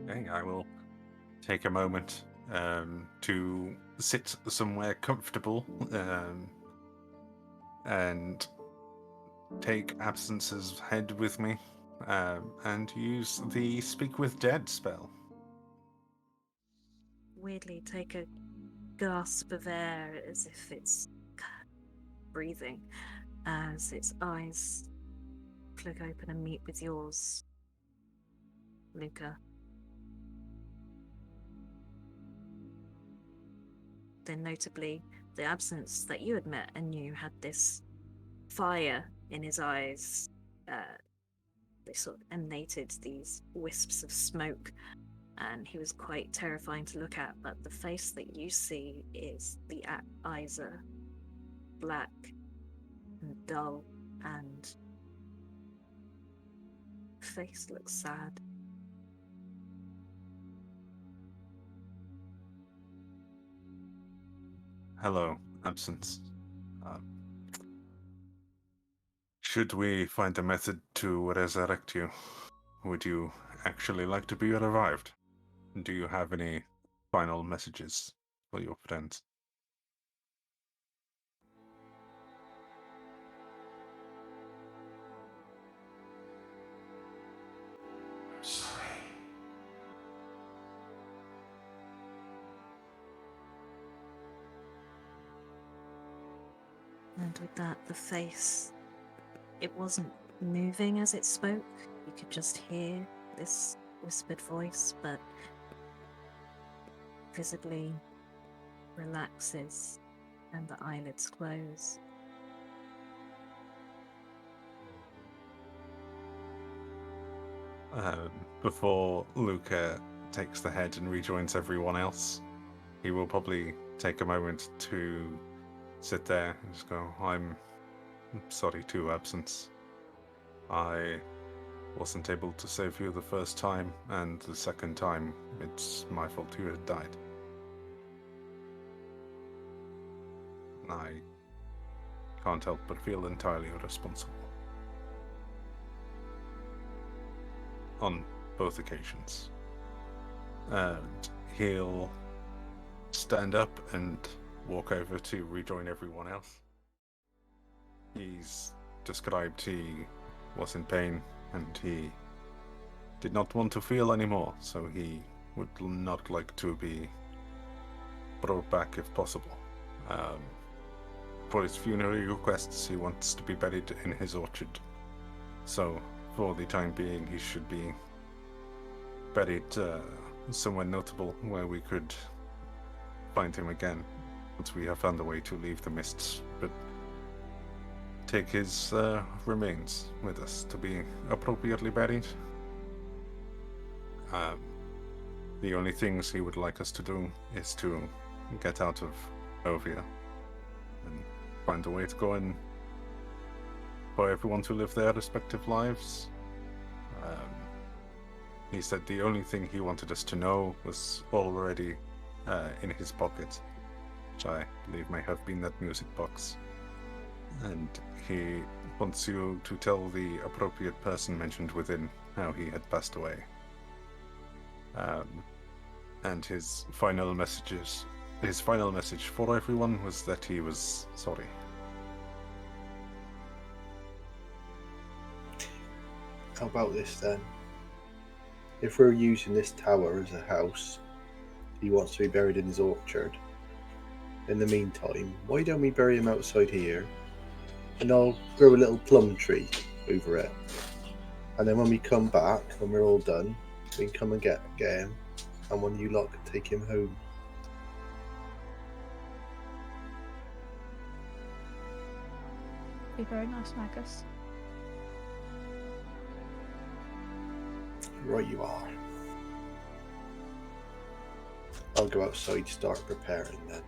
Okay, I will take a moment to sit somewhere comfortable and take Absence's head with me and use the Speak with Dead spell. Weirdly take a gasp of air as if it's breathing, as its eyes flick open and meet with yours, Luca. Then notably, the Absence that you had met and knew had this fire in his eyes. They sort of emanated these wisps of smoke, and he was quite terrifying to look at. But the face that you see is the eyes are black and dull, and the face looks sad. Hello, Absence. Um, should we find a method to resurrect you, would you actually like to be revived? Do you have any final messages for your friends? I'm sorry. And with that, the face, it wasn't moving as it spoke. You could just hear this whispered voice, but visibly relaxes and the eyelids close. Before Luca takes the head and rejoins everyone else, he will probably take a moment to sit there and just go, I'm sorry too, Absence. I wasn't able to save you the first time, and the second time, it's my fault you had died. I can't help but feel entirely responsible. On both occasions. And he'll stand up and walk over to rejoin everyone else. He's described he was in pain and he did not want to feel anymore, so he would not like to be brought back if possible. For his funerary requests, he wants to be buried in his orchard. So, for the time being, he should be buried somewhere notable where we could find him again once we have found a way to leave the mists, but take his remains with us to be appropriately buried. The only things he would like us to do is to get out of Ovia and find a way to go and for everyone to live their respective lives. He said the only thing he wanted us to know was already in his pocket, which I believe may have been that music box. And he wants you to tell the appropriate person mentioned within how he had passed away. And his final message for everyone was that he was sorry. How about this then? If we're using this tower as a house, he wants to be buried in his orchard. In the meantime, why don't we bury him outside here? And I'll grow a little plum tree over it. And then when we come back, when we're all done, we can come and get him. And one of you lot can take him home. Be very nice, Magus. Right you are. I'll go outside, start preparing then.